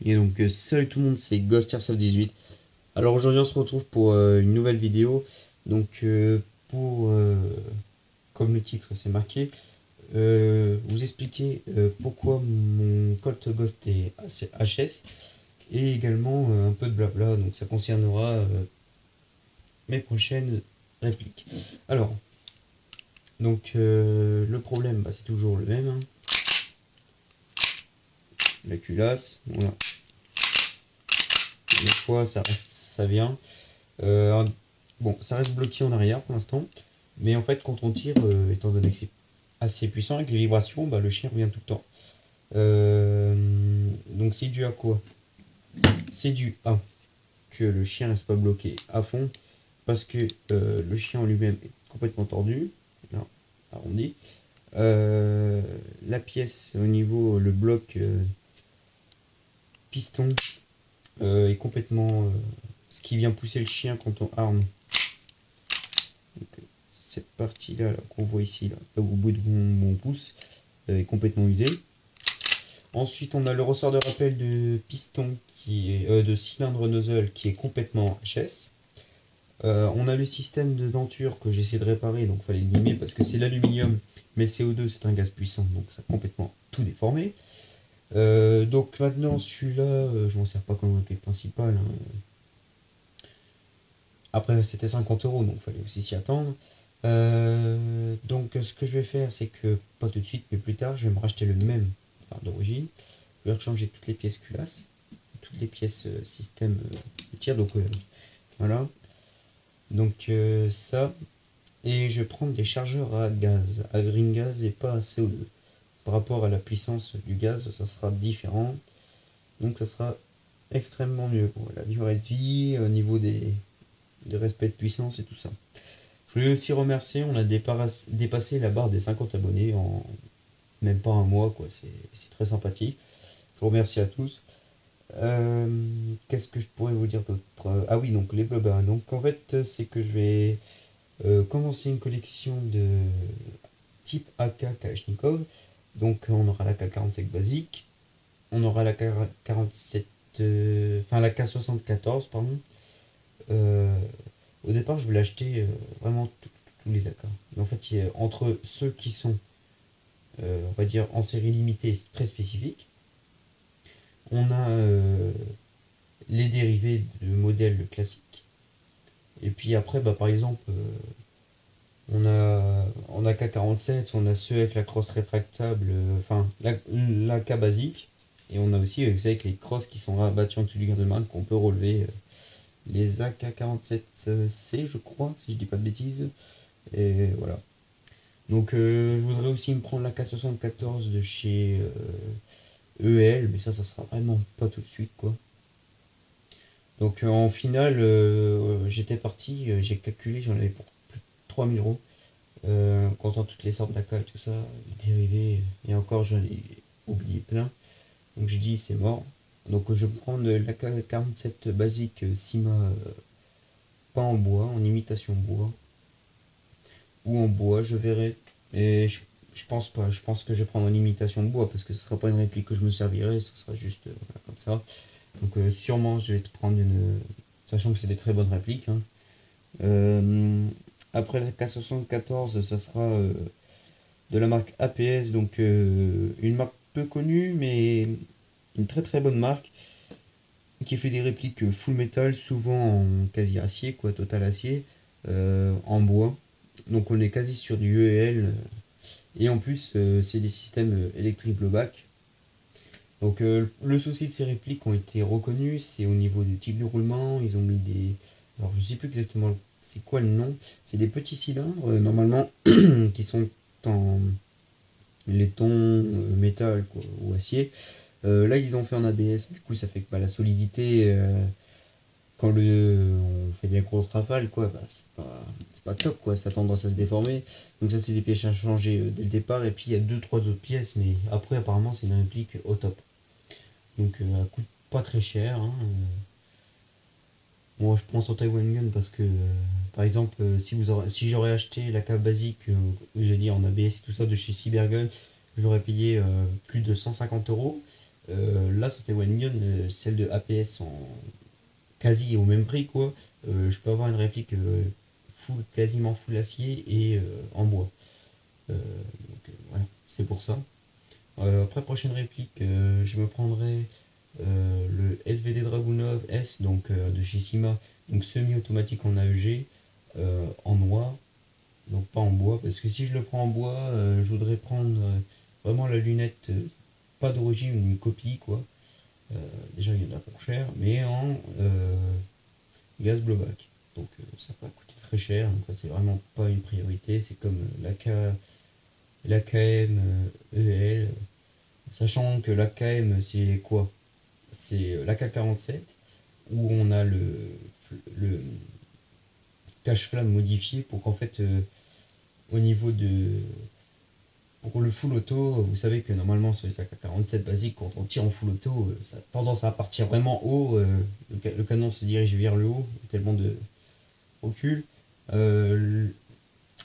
Et donc salut tout le monde, c'est Ghost Airsoft 18. Alors aujourd'hui on se retrouve pour une nouvelle vidéo. Donc pour comme le titre c'est marqué, vous expliquer pourquoi mon Colt Ghost est HS et également un peu de blabla. Donc ça concernera mes prochaines répliques. Alors donc le problème c'est toujours le même, hein. La culasse, voilà. Des fois ça vient. Euh, bon, ça reste bloqué en arrière pour l'instant, mais en fait, quand on tire, étant donné que c'est assez puissant avec les vibrations, bah, le chien revient tout le temps. Donc, c'est dû à quoi? C'est dû à que le chien reste pas bloqué à fond, parce que le chien en lui-même est complètement tordu, là, arrondi. La pièce au niveau, le bloc piston est complètement ce qui vient pousser le chien quand on arme. Donc, cette partie-là qu'on voit ici, là, au bout de mon pouce, est complètement usée. Ensuite, on a le ressort de rappel de piston, qui est, de cylindre nozzle, qui est complètement HS. On a le système de denture que j'essaie de réparer, donc il fallait le limer parce que c'est l'aluminium, mais le CO2 c'est un gaz puissant, donc ça a complètement tout déformé. Donc maintenant celui-là, je m'en sers pas comme réplique principale, hein. Après c'était 50 euros, donc il fallait aussi s'y attendre. Donc ce que je vais faire, c'est que, pas tout de suite, mais plus tard, je vais me racheter le même d'origine. Je vais changer toutes les pièces culasses, toutes les pièces système de tir, donc voilà. Donc ça, et je vais prendre des chargeurs à gaz, à green gas et pas à CO2. Par rapport à la puissance du gaz, ça sera différent, donc ça sera extrêmement mieux pour la durée de vie, au niveau des respect de puissance et tout ça. Je voulais aussi remercier, on a dépassé la barre des 50 abonnés en même pas un mois, quoi. C'est très sympathique. Je vous remercie à tous. Qu'est-ce que je pourrais vous dire d'autre? Ah oui, donc les blobas. Donc en fait, c'est que je vais commencer une collection de type AK Kalachnikov. Donc on aura la K47 basique, on aura la K47, enfin la K74, pardon. Euh, Au départ, je voulais acheter vraiment tous les AK. Mais en fait, entre ceux qui sont, on va dire, en série limitée très spécifiques, on a les dérivés de modèles classiques. Et puis après, bah, par exemple, on a en AK-47, on a ceux avec la crosse rétractable, enfin la K basique. Et on a aussi avec les crosses qui sont rabattues en dessous du garde-main qu'on peut relever. Les AK-47C, je crois, si je dis pas de bêtises. Et voilà. Donc je voudrais aussi me prendre la K74 de chez EL, mais ça sera vraiment pas tout de suite, quoi. Donc en finale, j'étais parti, j'ai calculé, j'en avais pour plus de 3000 euros. Comptant toutes les sortes d'AK et tout ça, les dérivés, et encore j'en ai oublié plein. Donc j'ai dit c'est mort. Donc je vais prendre l'AK-47 basique Sima, pas en bois, en imitation bois. Ou en bois, je verrai. Et je pense pas, je pense que je vais prendre en imitation de bois parce que ce sera pas une réplique que je me servirai, ce sera juste voilà, comme ça. Donc sûrement je vais te prendre une. Sachant que c'est des très bonnes répliques, hein. Euh, Après la K74, ça sera de la marque APS, donc une marque peu connue, mais une très très bonne marque qui fait des répliques full metal, souvent en quasi acier, quoi, total acier, en bois. Donc on est quasi sur du EL. Et en plus, c'est des systèmes électriques blowback. Donc le souci de ces répliques ont été reconnus, c'est au niveau des types de roulement, ils ont mis des. Alors je sais plus exactement c'est quoi le nom, c'est des petits cylindres normalement qui sont en laiton, métal quoi, ou acier. Là ils ont fait en ABS, du coup ça fait que bah, la solidité, quand on fait des grosses rafales, quoi, bah, c'est pas top, quoi, ça a tendance à se déformer. Donc ça c'est des pièces à changer dès le départ, et puis il y a deux trois autres pièces, mais après apparemment c'est une réplique au top. Donc elle coûte pas très cher, hein. Moi je prends sur Taiwan Gun parce que par exemple si j'aurais acheté la cave basique, j'ai dit en ABS et tout ça de chez Cybergun, je l'aurais payé plus de 150 euros. Là sur Taïwan, celle de APS en quasi au même prix quoi. Je peux avoir une réplique quasiment full acier et en bois. Voilà, c'est pour ça. Après prochaine réplique, je me prendrai le SVD Dragunov S donc de chez Sima, donc semi-automatique en AEG en noir, donc pas en bois, parce que si je le prends en bois, je voudrais prendre vraiment la lunette, pas d'origine, une copie quoi. Euh, Déjà il y en a pour cher, mais en gaz blowback. Donc ça va coûter très cher, donc c'est vraiment pas une priorité. C'est comme l'AKM EL, sachant que l'AKM c'est quoi? C'est l'AK-47 où on a le cache flamme modifié pour qu'en fait au niveau de pour le full auto, vous savez que normalement sur les AK-47 basiques, quand on tire en full auto, ça a tendance à partir vraiment haut, le canon se dirige vers le haut, tellement de recul. Euh,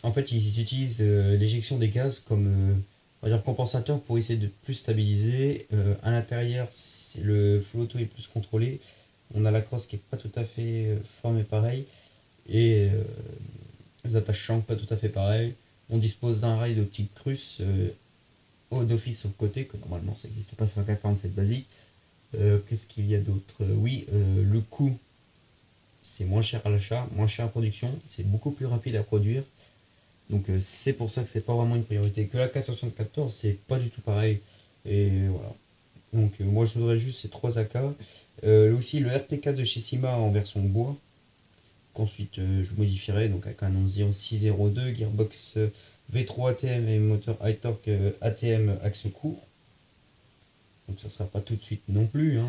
En fait, ils utilisent l'éjection des gaz comme on va dire compensateur pour essayer de plus stabiliser. À l'intérieur, le full auto est plus contrôlé. On a la crosse qui est pas tout à fait formée pareil et les attaches champ pas tout à fait pareil. On dispose d'un rail d'optique Crus haut d'office sur le côté, que normalement ça n'existe pas sur un K47 basique. Qu'est-ce qu'il y a d'autre? Oui, le coût c'est moins cher à l'achat, moins cher à production, c'est beaucoup plus rapide à produire. Donc c'est pour ça que c'est pas vraiment une priorité. Que la K74, c'est pas du tout pareil. Et voilà. Donc moi je voudrais juste ces 3 AK. Aussi le RPK de chez Sima en version bois, qu'ensuite je modifierai donc avec un 602, gearbox V3 ATM et moteur high torque ATM axe court. Donc ça sera pas tout de suite non plus, hein.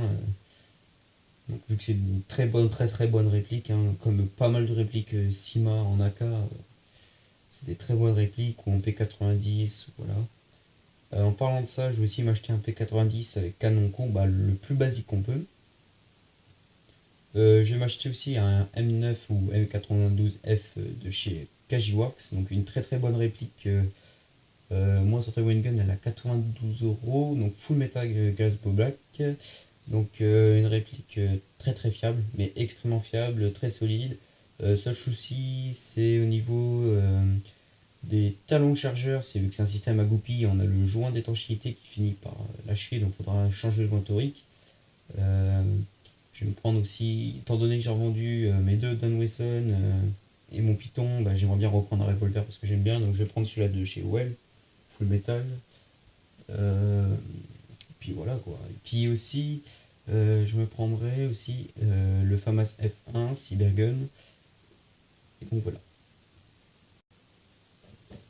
Donc, vu que c'est une très très bonne réplique, hein, comme pas mal de répliques Sima en AK, c'est des très bonnes répliques ou en P90, voilà. En parlant de ça, je vais aussi m'acheter un P90 avec canon combat le plus basique qu'on peut. Je vais m'acheter aussi un M9 ou M92F de chez Kajiworks, donc une très très bonne réplique. Moi sur Taïwan Gun elle a 92 €, donc full metal glass black. Donc une réplique très très fiable, mais extrêmement fiable, très solide. Seul souci, c'est au niveau des talons de chargeur, c'est vu que c'est un système à goupilles, on a le joint d'étanchéité qui finit par lâcher, donc il faudra changer le joint torique. Euh, je vais me prendre aussi, étant donné que j'ai revendu mes deux Dan Wesson et mon Python, bah, j'aimerais bien reprendre un revolver parce que j'aime bien, donc je vais prendre celui-là de chez Well, full metal. Euh, Puis voilà quoi. Et puis aussi, je me prendrai aussi le FAMAS F1 Cybergun. Et donc voilà.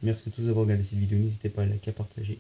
Merci à tous d'avoir regardé cette vidéo. N'hésitez pas à liker, à partager.